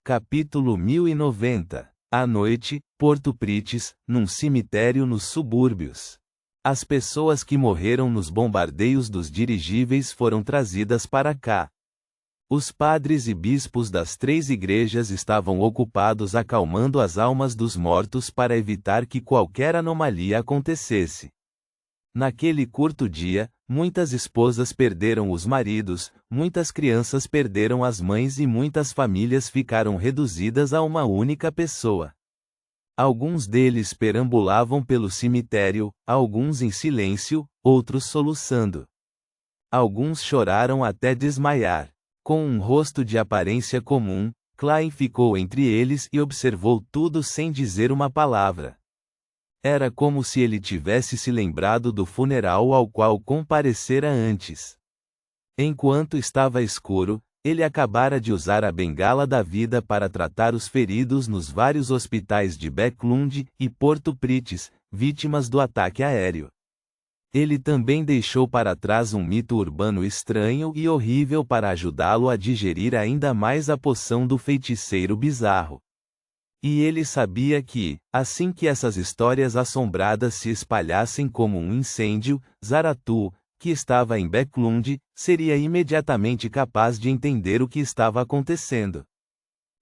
Capítulo 1090. À noite, Porto Prites, num cemitério nos subúrbios. As pessoas que morreram nos bombardeios dos dirigíveis foram trazidas para cá. Os padres e bispos das 3 igrejas estavam ocupados acalmando as almas dos mortos para evitar que qualquer anomalia acontecesse. Naquele curto dia, muitas esposas perderam os maridos, muitas crianças perderam as mães e muitas famílias ficaram reduzidas a uma única pessoa. Alguns deles perambulavam pelo cemitério, alguns em silêncio, outros soluçando. Alguns choraram até desmaiar. Com um rosto de aparência comum, Klein ficou entre eles e observou tudo sem dizer uma palavra. Era como se ele tivesse se lembrado do funeral ao qual comparecera antes. Enquanto estava escuro, ele acabara de usar a bengala da vida para tratar os feridos nos vários hospitais de Bäcklund e Porto Prites, vítimas do ataque aéreo. Ele também deixou para trás um mito urbano estranho e horrível para ajudá-lo a digerir ainda mais a poção do feiticeiro bizarro. E ele sabia que, assim que essas histórias assombradas se espalhassem como um incêndio, Zaratu, que estava em Bäcklund, seria imediatamente capaz de entender o que estava acontecendo.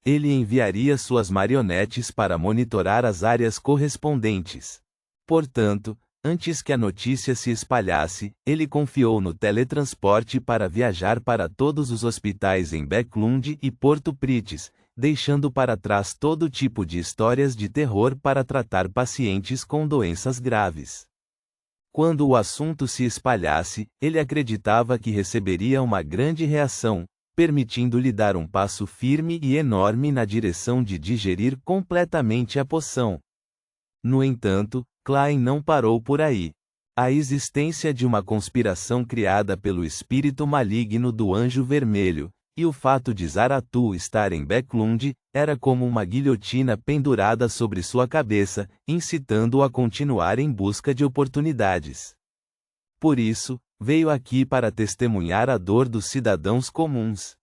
Ele enviaria suas marionetes para monitorar as áreas correspondentes. Portanto, antes que a notícia se espalhasse, ele confiou no teletransporte para viajar para todos os hospitais em Bäcklund e Porto Prites, deixando para trás todo tipo de histórias de terror para tratar pacientes com doenças graves. Quando o assunto se espalhasse, ele acreditava que receberia uma grande reação, permitindo-lhe dar um passo firme e enorme na direção de digerir completamente a poção. No entanto, Klein não parou por aí. A existência de uma conspiração criada pelo espírito maligno do Anjo Vermelho, e o fato de Zaratu estar em Bäcklund, era como uma guilhotina pendurada sobre sua cabeça, incitando-o a continuar em busca de oportunidades. Por isso, veio aqui para testemunhar a dor dos cidadãos comuns.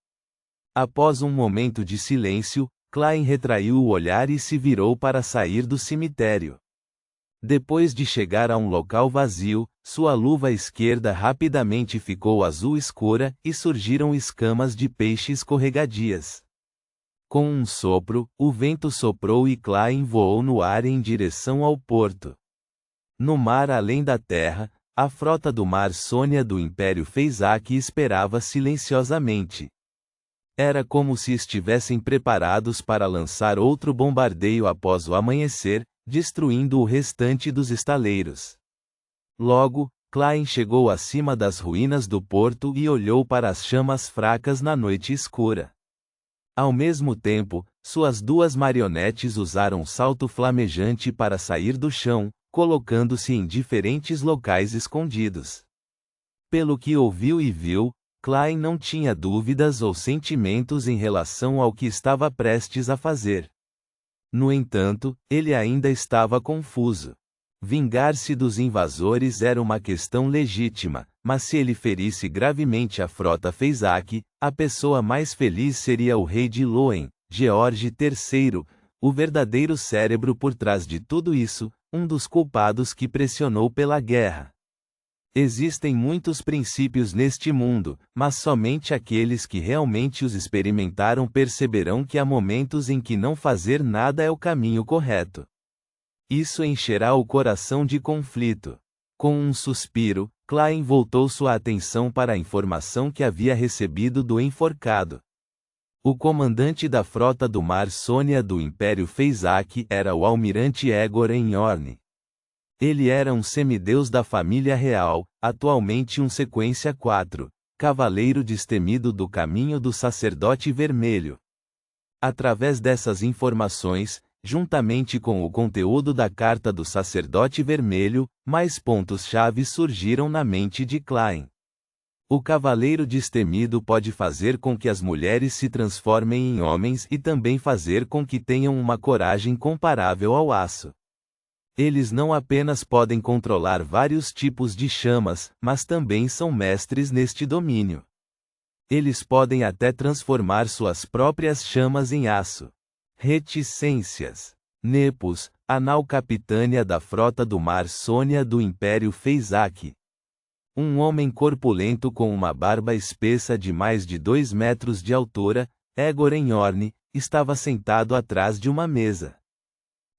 Após um momento de silêncio, Klein retraiu o olhar e se virou para sair do cemitério. Depois de chegar a um local vazio, sua luva esquerda rapidamente ficou azul escura e surgiram escamas de peixe escorregadias. Com um sopro, o vento soprou e Klein voou no ar em direção ao porto. No mar além da terra, a frota do Mar Sônia do Império Fezak esperava silenciosamente. Era como se estivessem preparados para lançar outro bombardeio após o amanhecer, destruindo o restante dos estaleiros. Logo, Klein chegou acima das ruínas do porto e olhou para as chamas fracas na noite escura. Ao mesmo tempo, suas 2 marionetes usaram salto flamejante para sair do chão, colocando-se em diferentes locais escondidos. Pelo que ouviu e viu, Klein não tinha dúvidas ou sentimentos em relação ao que estava prestes a fazer. No entanto, ele ainda estava confuso. Vingar-se dos invasores era uma questão legítima, mas se ele ferisse gravemente a frota Fezak, a pessoa mais feliz seria o rei de Loen, George III, o verdadeiro cérebro por trás de tudo isso, um dos culpados que pressionou pela guerra. Existem muitos princípios neste mundo, mas somente aqueles que realmente os experimentaram perceberão que há momentos em que não fazer nada é o caminho correto. Isso encherá o coração de conflito. Com um suspiro, Klein voltou sua atenção para a informação que havia recebido do enforcado. O comandante da frota do Mar Sônia do Império Fezak era o almirante Egor Enhorn. Ele era um semideus da família real, atualmente um sequência 4, cavaleiro destemido do caminho do sacerdote vermelho. Através dessas informações, juntamente com o conteúdo da carta do sacerdote vermelho, mais pontos-chave surgiram na mente de Klein. O cavaleiro destemido pode fazer com que as mulheres se transformem em homens e também fazer com que tenham uma coragem comparável ao aço. Eles não apenas podem controlar vários tipos de chamas, mas também são mestres neste domínio. Eles podem até transformar suas próprias chamas em aço. Reticências. Nepos, a nau-capitânia da frota do mar Sônia do Império Feizak. Um homem corpulento com uma barba espessa de mais de 2 metros de altura, Egor Enhorn, estava sentado atrás de uma mesa.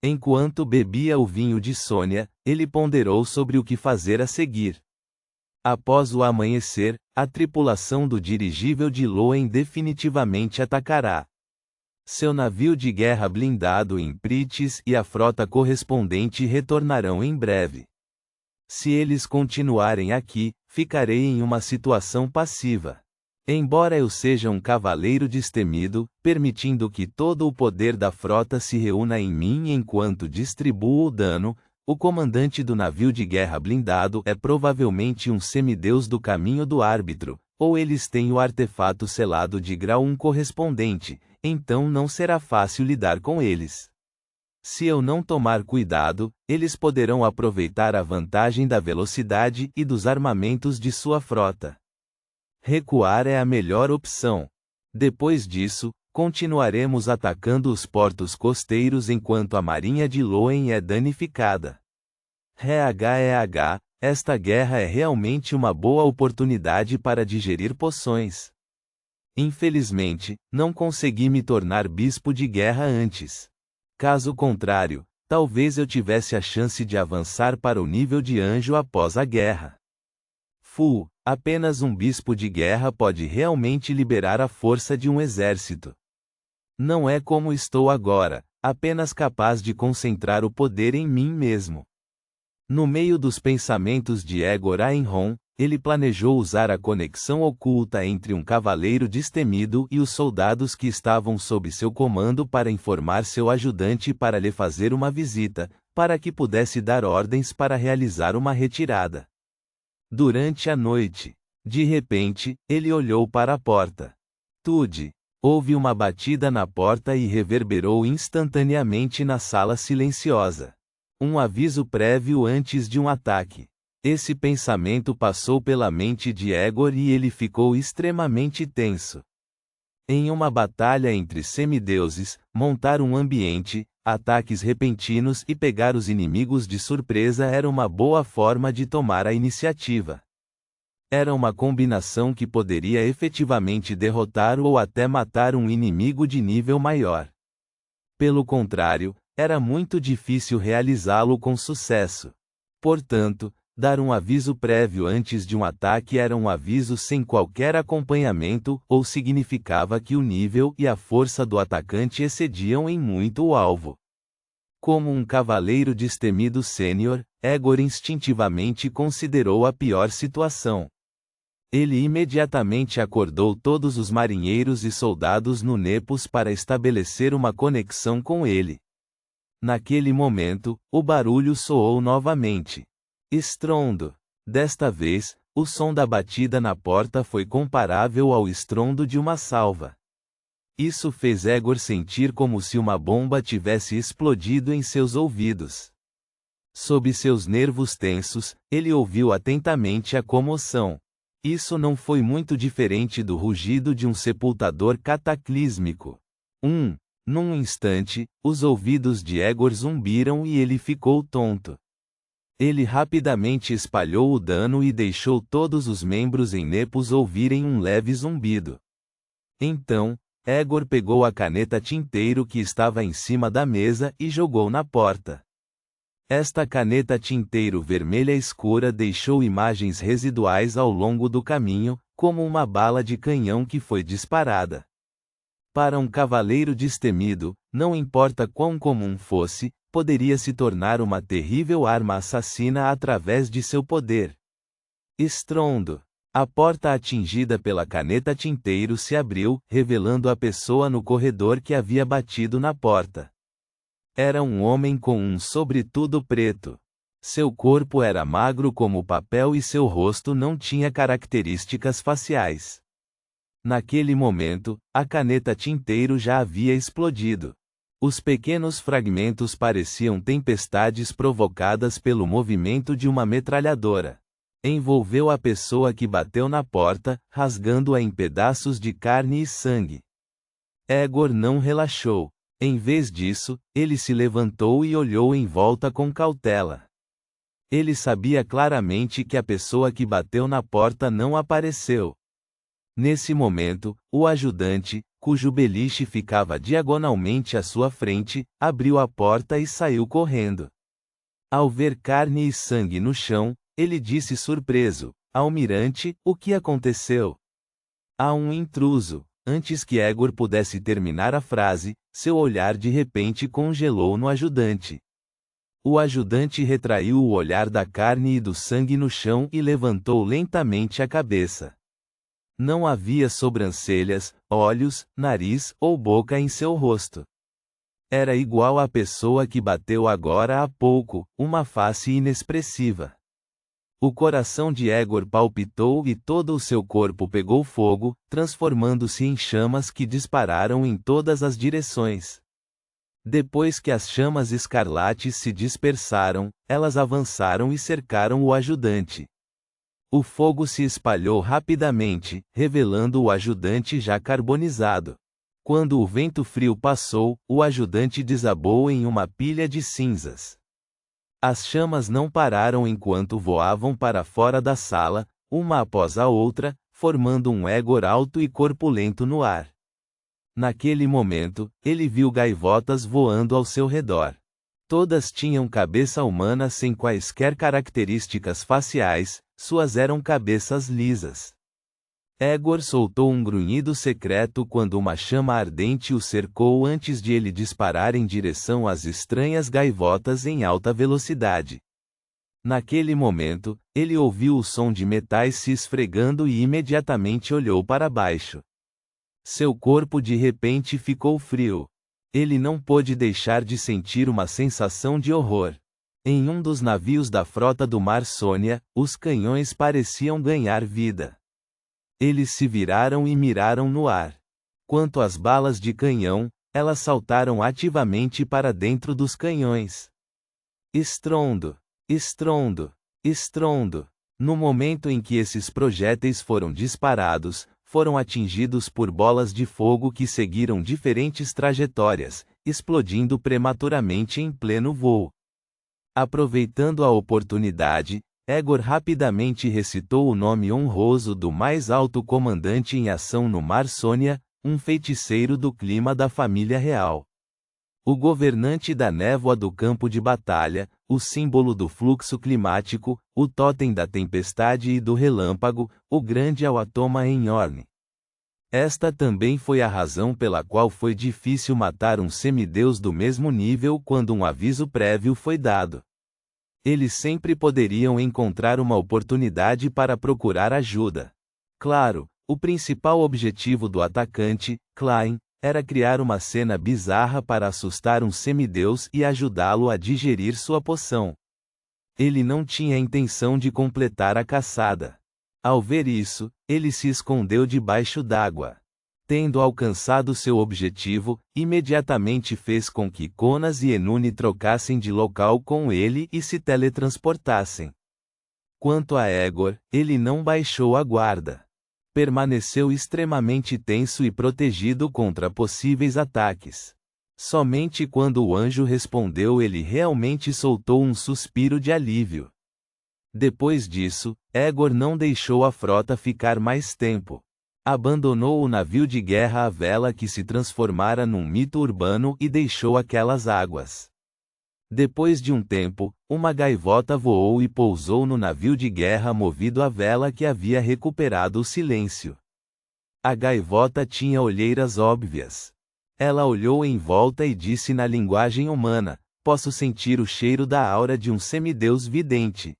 Enquanto bebia o vinho de Sônia, ele ponderou sobre o que fazer a seguir. Após o amanhecer, a tripulação do dirigível de Loen definitivamente atacará. Seu navio de guerra blindado em Pritis e a frota correspondente retornarão em breve. Se eles continuarem aqui, ficarei em uma situação passiva. Embora eu seja um cavaleiro destemido, permitindo que todo o poder da frota se reúna em mim enquanto distribuo o dano, o comandante do navio de guerra blindado é provavelmente um semideus do caminho do árbitro, ou eles têm o artefato selado de grau 1 correspondente, então não será fácil lidar com eles. Se eu não tomar cuidado, eles poderão aproveitar a vantagem da velocidade e dos armamentos de sua frota. Recuar é a melhor opção. Depois disso, continuaremos atacando os portos costeiros enquanto a marinha de Loen é danificada. Esta guerra é realmente uma boa oportunidade para digerir poções. Infelizmente, não consegui me tornar bispo de guerra antes. Caso contrário, talvez eu tivesse a chance de avançar para o nível de anjo após a guerra. Apenas um bispo de guerra pode realmente liberar a força de um exército. Não é como estou agora, apenas capaz de concentrar o poder em mim mesmo. No meio dos pensamentos de Egor Einhorn, ele planejou usar a conexão oculta entre um cavaleiro destemido e os soldados que estavam sob seu comando para informar seu ajudante para lhe fazer uma visita, para que pudesse dar ordens para realizar uma retirada. Durante a noite, de repente, ele olhou para a porta. Houve uma batida na porta e reverberou instantaneamente na sala silenciosa. Um aviso prévio antes de um ataque. Esse pensamento passou pela mente de Egor e ele ficou extremamente tenso. Em uma batalha entre semideuses, montar um ambiente, ataques repentinos e pegar os inimigos de surpresa era uma boa forma de tomar a iniciativa. Era uma combinação que poderia efetivamente derrotar ou até matar um inimigo de nível maior. Pelo contrário, era muito difícil realizá-lo com sucesso. Portanto, dar um aviso prévio antes de um ataque era um aviso sem qualquer acompanhamento, ou significava que o nível e a força do atacante excediam em muito o alvo. Como um cavaleiro destemido sênior, Egor instintivamente considerou a pior situação. Ele imediatamente acordou todos os marinheiros e soldados no Nepos para estabelecer uma conexão com ele. Naquele momento, o barulho soou novamente. Estrondo. Desta vez, o som da batida na porta foi comparável ao estrondo de uma salva. Isso fez Egor sentir como se uma bomba tivesse explodido em seus ouvidos. Sob seus nervos tensos, ele ouviu atentamente a comoção. Isso não foi muito diferente do rugido de um sepultador cataclísmico. Num instante, os ouvidos de Egor zumbiram e ele ficou tonto. Ele rapidamente espalhou o dano e deixou todos os membros em Nepos ouvirem um leve zumbido. Então, Egor pegou a caneta tinteiro que estava em cima da mesa e jogou na porta. Esta caneta tinteiro vermelha escura deixou imagens residuais ao longo do caminho, como uma bala de canhão que foi disparada. Para um cavaleiro destemido, não importa quão comum fosse, poderia se tornar uma terrível arma assassina através de seu poder. Estrondo. A porta atingida pela caneta tinteiro se abriu, revelando a pessoa no corredor que havia batido na porta. Era um homem com um sobretudo preto. Seu corpo era magro como papel e seu rosto não tinha características faciais. Naquele momento, a caneta tinteiro já havia explodido. Os pequenos fragmentos pareciam tempestades provocadas pelo movimento de uma metralhadora. Envolveu a pessoa que bateu na porta, rasgando-a em pedaços de carne e sangue. Egor não relaxou. Em vez disso, ele se levantou e olhou em volta com cautela. Ele sabia claramente que a pessoa que bateu na porta não apareceu. Nesse momento, o ajudante, cujo beliche ficava diagonalmente à sua frente, abriu a porta e saiu correndo. Ao ver carne e sangue no chão, ele disse surpreso: Almirante, o que aconteceu? Há um intruso. Antes que Egor pudesse terminar a frase, seu olhar de repente congelou no ajudante. O ajudante retraiu o olhar da carne e do sangue no chão e levantou lentamente a cabeça. Não havia sobrancelhas, olhos, nariz ou boca em seu rosto. Era igual à pessoa que bateu agora há pouco, uma face inexpressiva. O coração de Egor palpitou e todo o seu corpo pegou fogo, transformando-se em chamas que dispararam em todas as direções. Depois que as chamas escarlates se dispersaram, elas avançaram e cercaram o ajudante. O fogo se espalhou rapidamente, revelando o ajudante já carbonizado. Quando o vento frio passou, o ajudante desabou em uma pilha de cinzas. As chamas não pararam enquanto voavam para fora da sala, uma após a outra, formando um Egor alto e corpulento no ar. Naquele momento, ele viu gaivotas voando ao seu redor. Todas tinham cabeça humana sem quaisquer características faciais, suas eram cabeças lisas. Egor soltou um grunhido secreto quando uma chama ardente o cercou antes de ele disparar em direção às estranhas gaivotas em alta velocidade. Naquele momento, ele ouviu o som de metais se esfregando e imediatamente olhou para baixo. Seu corpo de repente ficou frio. Ele não pôde deixar de sentir uma sensação de horror. Em um dos navios da frota do Mar Sônia, os canhões pareciam ganhar vida. Eles se viraram e miraram no ar. Quanto às balas de canhão, elas saltaram ativamente para dentro dos canhões. Estrondo, estrondo, estrondo. No momento em que esses projéteis foram disparados, foram atingidos por bolas de fogo que seguiram diferentes trajetórias, explodindo prematuramente em pleno voo. Aproveitando a oportunidade, Egor rapidamente recitou o nome honroso do mais alto comandante em ação no Mar Sônia, um feiticeiro do clima da família real. O governante da névoa do campo de batalha, o símbolo do fluxo climático, o totem da tempestade e do relâmpago, o grande Awatoma Enhorn. Esta também foi a razão pela qual foi difícil matar um semideus do mesmo nível quando um aviso prévio foi dado. Eles sempre poderiam encontrar uma oportunidade para procurar ajuda. Claro, o principal objetivo do atacante, Klein, era criar uma cena bizarra para assustar um semideus e ajudá-lo a digerir sua poção. Ele não tinha intenção de completar a caçada. Ao ver isso, ele se escondeu debaixo d'água. Tendo alcançado seu objetivo, imediatamente fez com que Conas e Enune trocassem de local com ele e se teletransportassem. Quanto a Egor, ele não baixou a guarda. Permaneceu extremamente tenso e protegido contra possíveis ataques. Somente quando o anjo respondeu ele realmente soltou um suspiro de alívio. Depois disso, Egor não deixou a frota ficar mais tempo. Abandonou o navio de guerra à vela que se transformara num mito urbano e deixou aquelas águas. Depois de um tempo, uma gaivota voou e pousou no navio de guerra movido à vela que havia recuperado o silêncio. A gaivota tinha olheiras óbvias. Ela olhou em volta e disse na linguagem humana: posso sentir o cheiro da aura de um semideus vidente.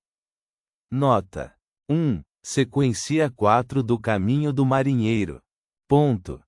Nota 1. Sequência 4 do Caminho do Marinheiro. Ponto.